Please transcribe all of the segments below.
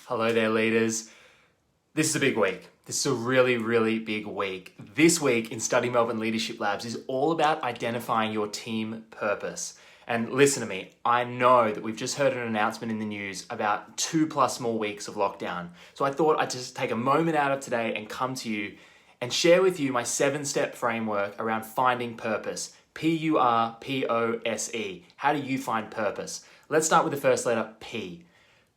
Hello there, leaders. This is a big week. This is a really, really big week. This week in Study Melbourne Leadership Labs is all about identifying your team purpose. And listen to me, I know that we've just heard an announcement in the news about 2+ more weeks of lockdown. So I thought I'd just take a moment out of today and come to you and share with you my 7-step framework around finding purpose. Purpose. How do you find purpose? Let's start with the first letter, P.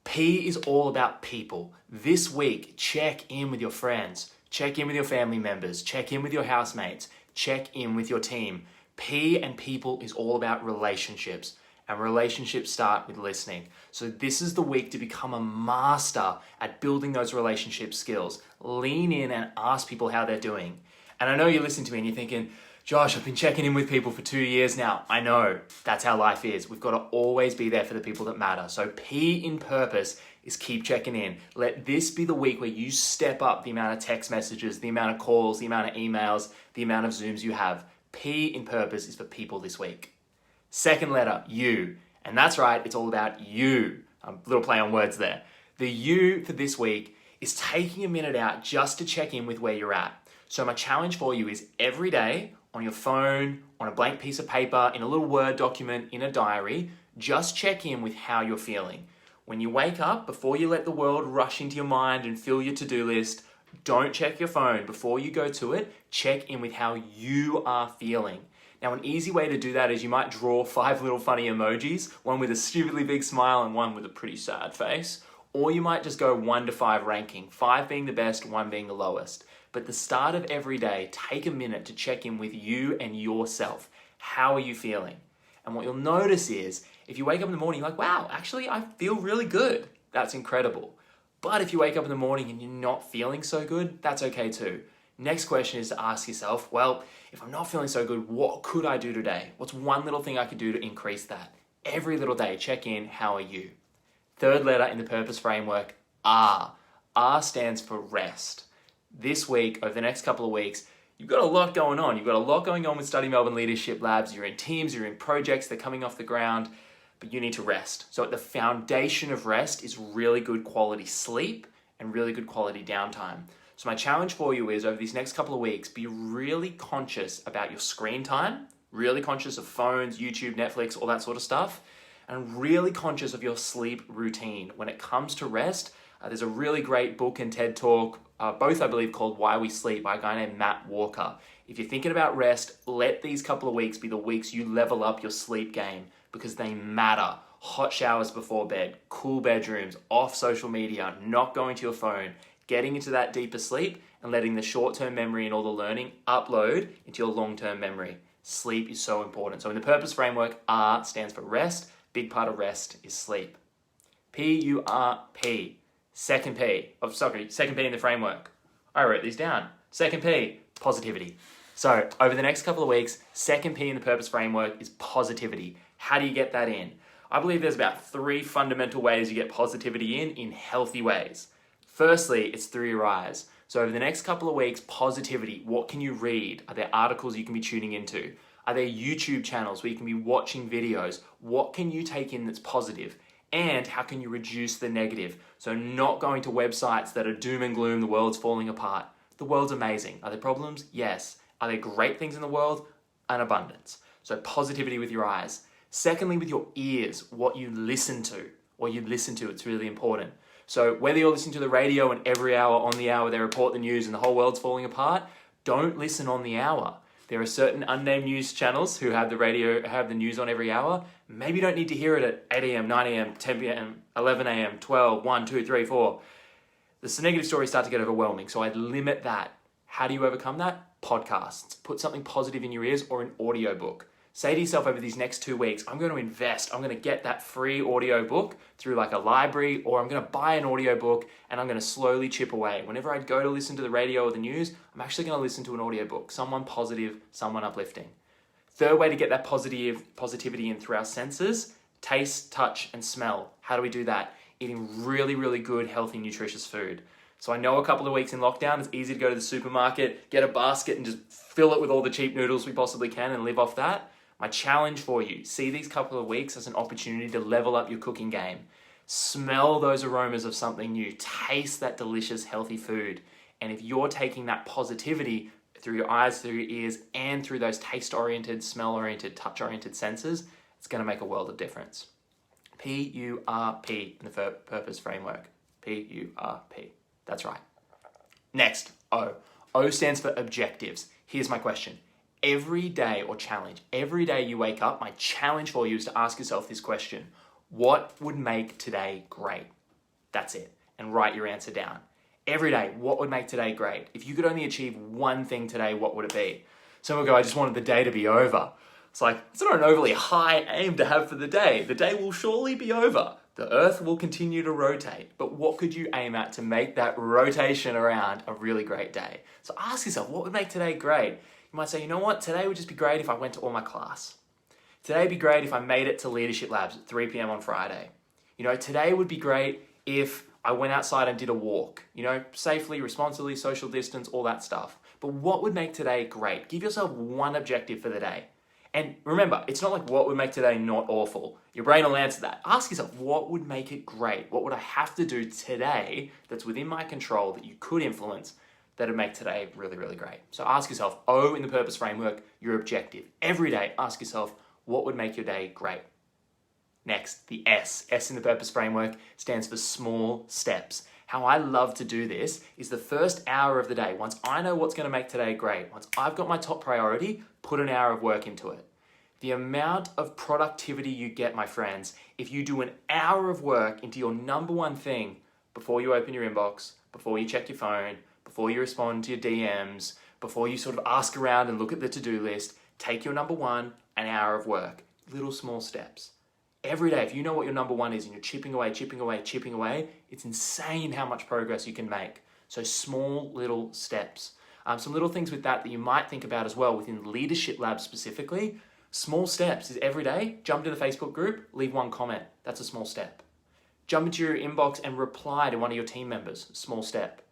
P is all about people. This week, check in with your friends, check in with your family members, check in with your housemates, check in with your team. P and people is all about relationships, and relationships start with listening. So this is the week to become a master at building those relationship skills. Lean in and ask people how they're doing. And I know you're listening to me and you're thinking, Josh, I've been checking in with people for 2 years now. I know, that's how life is. We've got to always be there for the people that matter. So P in purpose is keep checking in. Let this be the week where you step up the amount of text messages, the amount of calls, the amount of emails, the amount of Zooms you have. P in purpose is for people this week. Second letter, U. And that's right, it's all about you. A little play on words there. The U for this week is taking a minute out just to check in with where you're at. So my challenge for you is every day, on your phone, on a blank piece of paper, in a little Word document, in a diary, just check in with how you're feeling. When you wake up, before you let the world rush into your mind and fill your to-do list, don't check your phone. Before you go to it, check in with how you are feeling. Now, an easy way to do that is you might draw 5 little funny emojis, one with a stupidly big smile and one with a pretty sad face. Or you might just go 1 to 5 ranking, 5 being the best, 1 being the lowest. But at the start of every day, take a minute to check in with you and yourself. How are you feeling? And what you'll notice is, if you wake up in the morning, you're like, wow, actually, I feel really good. That's incredible. But if you wake up in the morning and you're not feeling so good, that's okay too. Next question is to ask yourself, well, if I'm not feeling so good, what could I do today? What's one little thing I could do to increase that? Every little day, check in, how are you? Third letter in the purpose framework, R. R stands for rest. This week, over the next couple of weeks, you've got a lot going on. You've got a lot going on with Study Melbourne Leadership Labs. You're in teams, you're in projects, they're coming off the ground, but you need to rest. So at the foundation of rest is really good quality sleep and really good quality downtime. So my challenge for you is over these next couple of weeks, be really conscious about your screen time, really conscious of phones, YouTube, Netflix, all that sort of stuff, and really conscious of your sleep routine. When it comes to rest, there's a really great book and TED Talk, both I believe called Why We Sleep by a guy named Matt Walker. If you're thinking about rest, let these couple of weeks be the weeks you level up your sleep game because they matter. Hot showers before bed, cool bedrooms, off social media, not going to your phone, getting into that deeper sleep and letting the short-term memory and all the learning upload into your long-term memory. Sleep is so important. So in the purpose framework, R stands for rest. Big part of rest is sleep. P-U-R-P. Second P in the framework. I wrote these down. Second P, positivity. So over the next couple of weeks, second P in the purpose framework is positivity. How do you get that in? I believe there's about 3 fundamental ways you get positivity in healthy ways. Firstly, it's through your eyes. So over the next couple of weeks, positivity, what can you read? Are there articles you can be tuning into? Are there YouTube channels where you can be watching videos? What can you take in that's positive? And how can you reduce the negative? So not going to websites that are doom and gloom, the world's falling apart. The world's amazing. Are there problems? Yes. Are there great things in the world? An abundance. So positivity with your eyes. Secondly, with your ears, what you listen to. It's really important. So whether you're listening to the radio and every hour on the hour they report the news and the whole world's falling apart, don't listen on the hour. There are certain unnamed news channels who have the news on every hour. Maybe you don't need to hear it at 8 a.m., 9 a.m., 10 p.m., 11 a.m., 12, 1, 2, 3, 4. The negative stories start to get overwhelming, so I'd limit that. How do you overcome that? Podcasts. Put something positive in your ears or an audiobook. Say to yourself over these next 2 weeks, I'm going to invest. I'm going to get that free audiobook through like a library, or I'm going to buy an audiobook and I'm going to slowly chip away. Whenever I go to listen to the radio or the news, I'm actually going to listen to an audiobook. Someone positive, someone uplifting. Third way to get that positivity in through our senses, taste, touch, and smell. How do we do that? Eating really, really good, healthy, nutritious food. So I know a couple of weeks in lockdown, it's easy to go to the supermarket, get a basket and just fill it with all the cheap noodles we possibly can and live off that. My challenge for you, see these couple of weeks as an opportunity to level up your cooking game. Smell those aromas of something new. Taste that delicious, healthy food. And if you're taking that positivity through your eyes, through your ears, and through those taste-oriented, smell-oriented, touch-oriented senses, it's going to make a world of difference. P-U-R-P in the purpose framework. P-U-R-P. That's right. Next, O. O stands for objectives. Here's my question. Every day or challenge, every day you wake up, my challenge for you is to ask yourself this question. What would make today great? That's it. And write your answer down. Every day, what would make today great? If you could only achieve one thing today, what would it be? Some will go, I just wanted the day to be over. It's like, it's not an overly high aim to have for the day. The day will surely be over. The earth will continue to rotate. But what could you aim at to make that rotation around a really great day? So ask yourself, what would make today great? You might say, you know what? Today would just be great if I went to all my class. Today would be great if I made it to Leadership Labs at 3 p.m. on Friday. You know, today would be great if I went outside and did a walk, you know, safely, responsibly, social distance, all that stuff. But what would make today great? Give yourself one objective for the day. And remember, it's not like what would make today not awful. Your brain will answer that. Ask yourself, what would make it great? What would I have to do today that's within my control that you could influence that would make today really, really great? So ask yourself, O in the purpose framework, your objective. Every day, ask yourself, what would make your day great? Next, the S. S in the purpose framework stands for small steps. How I love to do this is the first hour of the day. Once I know what's going to make today great, once I've got my top priority, put an hour of work into it. The amount of productivity you get, my friends, if you do an hour of work into your number one thing before you open your inbox, before you check your phone, before you respond to your DMs, before you sort of ask around and look at the to-do list, take your number one, an hour of work. Little small steps. Every day, if you know what your number one is and you're chipping away, it's insane how much progress you can make. So small little steps. Some little things with that you might think about as well within Leadership Lab specifically. Small steps is every day, jump into the Facebook group, leave one comment. That's a small step. Jump into your inbox and reply to one of your team members. Small step.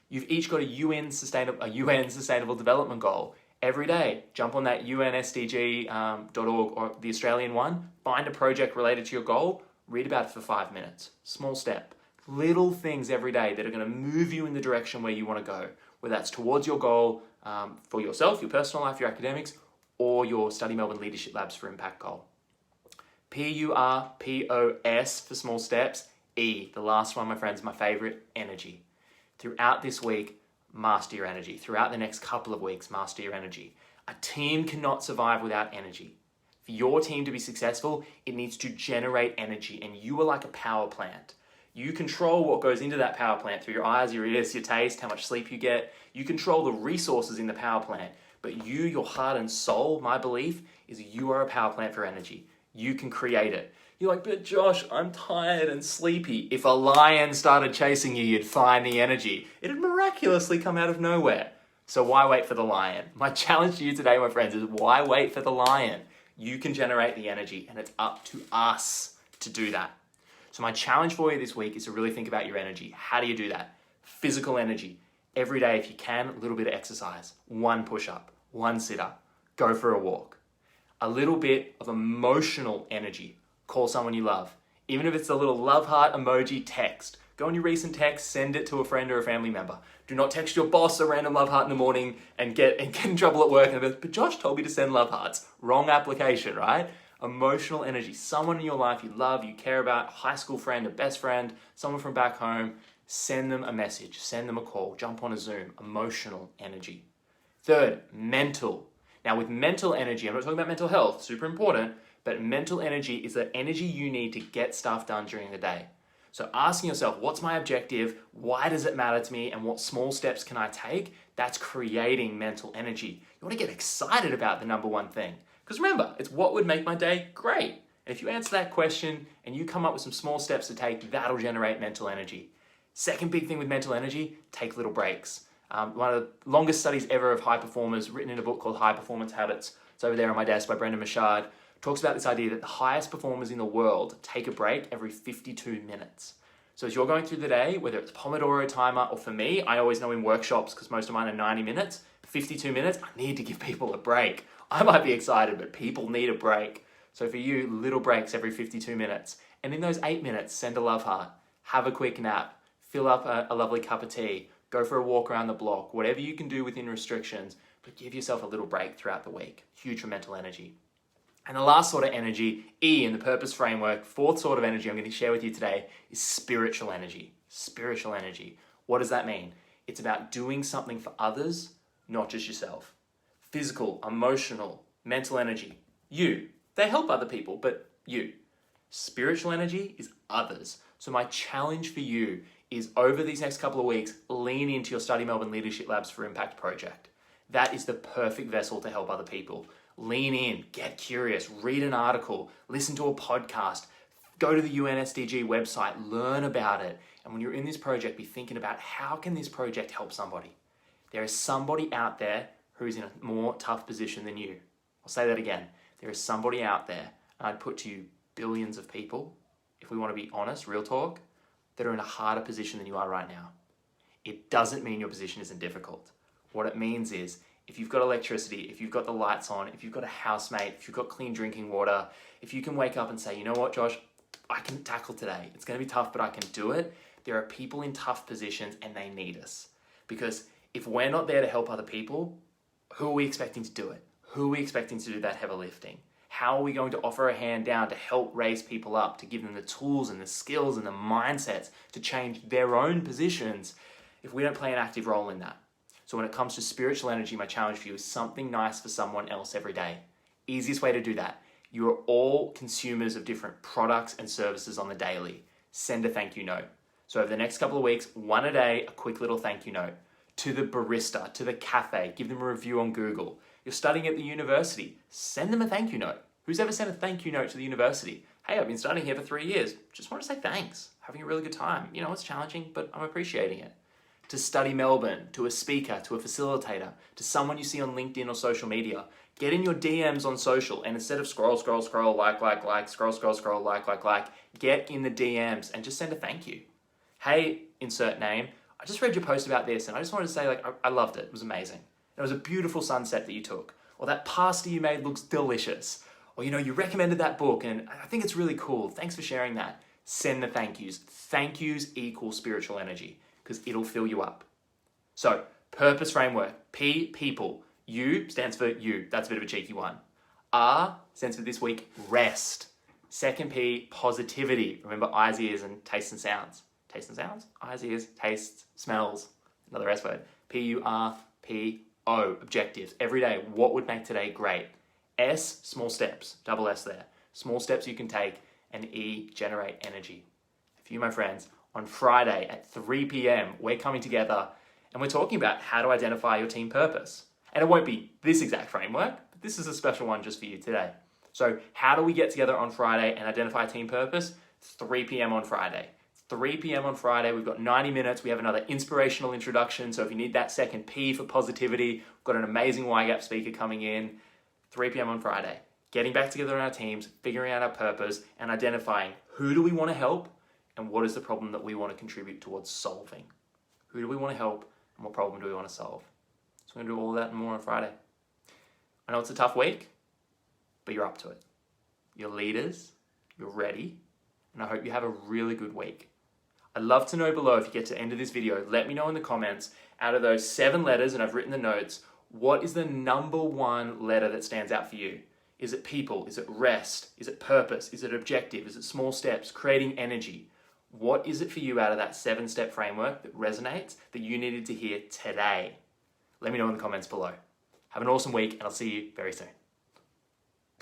You've each got a UN Sustainable Development Goal. Every day, jump on that UNSDG.org or the Australian one, find a project related to your goal, read about it for 5 minutes. Small step. Little things every day that are going to move you in the direction where you want to go, whether that's towards your goal for yourself, your personal life, your academics, or your Study Melbourne Leadership Labs for Impact goal. PURPOS for small steps. E, the last one, my friends, my favorite, energy. Throughout this week, master your energy. Throughout the next couple of weeks, master your energy. A team cannot survive without energy. For your team to be successful, it needs to generate energy, and you are like a power plant. You control what goes into that power plant through your eyes, your ears, your taste, how much sleep you get. You control the resources in the power plant, but you, your heart and soul, my belief, is you are a power plant for energy. You can create it. You're like, but Josh, I'm tired and sleepy. If a lion started chasing you, you'd find the energy. It'd miraculously come out of nowhere. So why wait for the lion? My challenge to you today, my friends, is why wait for the lion? You can generate the energy, and it's up to us to do that. So my challenge for you this week is to really think about your energy. How do you do that? Physical energy. Every day, if you can, a little bit of exercise. 1 push-up, 1 sit-up, go for a walk. A little bit of emotional energy. Call someone you love. Even if it's a little love heart emoji text. Go on your recent text, send it to a friend or a family member. Do not text your boss a random love heart in the morning and get in trouble at work and go, but Josh told me to send love hearts. Wrong application, right? Emotional energy. Someone in your life you love, you care about, a high school friend, a best friend, someone from back home. Send them a message, send them a call, jump on a Zoom. Emotional energy. Third, mental. Now with mental energy, I'm not talking about mental health, super important, but mental energy is the energy you need to get stuff done during the day. So asking yourself, what's my objective? Why does it matter to me? And what small steps can I take? That's creating mental energy. You want to get excited about the number one thing. Because remember, it's what would make my day great. And if you answer that question and you come up with some small steps to take, that'll generate mental energy. Second big thing with mental energy, take little breaks. One of the longest studies ever of high performers, written in a book called High Performance Habits. It's over there on my desk by Brendan Mashard. Talks about this idea that the highest performers in the world take a break every 52 minutes. So as you're going through the day, whether it's Pomodoro timer, or for me, I always know in workshops, because most of mine are 90 minutes, 52 minutes, I need to give people a break. I might be excited, but people need a break. So for you, little breaks every 52 minutes. And in those 8 minutes, send a love heart, have a quick nap, fill up a lovely cup of tea, go for a walk around the block, whatever you can do within restrictions, but give yourself a little break throughout the week. Huge for mental energy. And the last sort of energy, E in the purpose framework, fourth sort of energy I'm going to share with you today is spiritual energy. Spiritual energy. What does that mean? It's about doing something for others, not just yourself. Physical, emotional, mental energy. You. They help other people, but you. Spiritual energy is others. So my challenge for you is over these next couple of weeks, lean into your Study Melbourne Leadership Labs for Impact project. That is the perfect vessel to help other people. Lean in, get curious, read an article, listen to a podcast, go to the UNSDG website, learn about it. And when you're in this project, be thinking about how can this project help somebody? There is somebody out there who's in a more tough position than you. I'll say that again. There is somebody out there, and I'd put to you billions of people, if we want to be honest, real talk, that are in a harder position than you are right now. It doesn't mean your position isn't difficult. What it means is, if you've got electricity, if you've got the lights on, if you've got a housemate, if you've got clean drinking water, if you can wake up and say, you know what, Josh, I can tackle today. It's going to be tough, but I can do it. There are people in tough positions and they need us. Because if we're not there to help other people, who are we expecting to do it? Who are we expecting to do that heavy lifting? How are we going to offer a hand down to help raise people up, to give them the tools and the skills and the mindsets to change their own positions if we don't play an active role in that? So when it comes to spiritual energy, my challenge for you is something nice for someone else every day. Easiest way to do that. You are all consumers of different products and services on the daily. Send a thank you note. So over the next couple of weeks, one a day, a quick little thank you note. To the barista, to the cafe, give them a review on Google. You're studying at the university, send them a thank you note. Who's ever sent a thank you note to the university? Hey, I've been studying here for 3 years. Just want to say thanks. Having a really good time. You know, it's challenging, but I'm appreciating it. To Study Melbourne, to a speaker, to a facilitator, to someone you see on LinkedIn or social media. Get in your DMs on social and instead of scroll, like, scroll, like, get in the DMs and just send a thank you. Hey, insert name, I just read your post about this and I just wanted to say I loved it. It was amazing. It was a beautiful sunset that you took. Or that pasta you made looks delicious. Or you recommended that book and I think it's really cool. Thanks for sharing that. Send the thank yous. Thank yous equal spiritual energy because it'll fill you up. So, purpose framework. P, people. U stands for you. That's a bit of a cheeky one. R stands for this week, rest. Second P, positivity. Remember eyes, ears, and tastes and sounds. Tastes and sounds? Eyes, ears, tastes, smells. Another S word. P-U-R-P-O, objectives. Every day, what would make today great? S, small steps. Double S there. Small steps you can take. And E, generate energy. For you, my friends, on Friday at 3 p.m, we're coming together and we're talking about how to identify your team purpose. And it won't be this exact framework, but this is a special one just for you today. So how do we get together on Friday and identify team purpose? 3 p.m. on Friday. 3 p.m. on Friday, we've got 90 minutes. We have another inspirational introduction. So if you need that second P for positivity, we've got an amazing YGAP speaker coming in. 3 p.m. on Friday. Getting back together in our teams, figuring out our purpose, and identifying who do we want to help and what is the problem that we want to contribute towards solving. Who do we want to help and what problem do we want to solve? So we're going to do all of that and more on Friday. I know it's a tough week, but you're up to it. You're leaders, you're ready, and I hope you have a really good week. I'd love to know below if you get to the end of this video, let me know in the comments, out of those 7 letters, and I've written the notes, what is the number 1 letter that stands out for you? Is it people? Is it rest? Is it purpose? Is it objective? Is it small steps? Creating energy? What is it for you out of that 7-step framework that resonates that you needed to hear today? Let me know in the comments below. Have an awesome week and I'll see you very soon.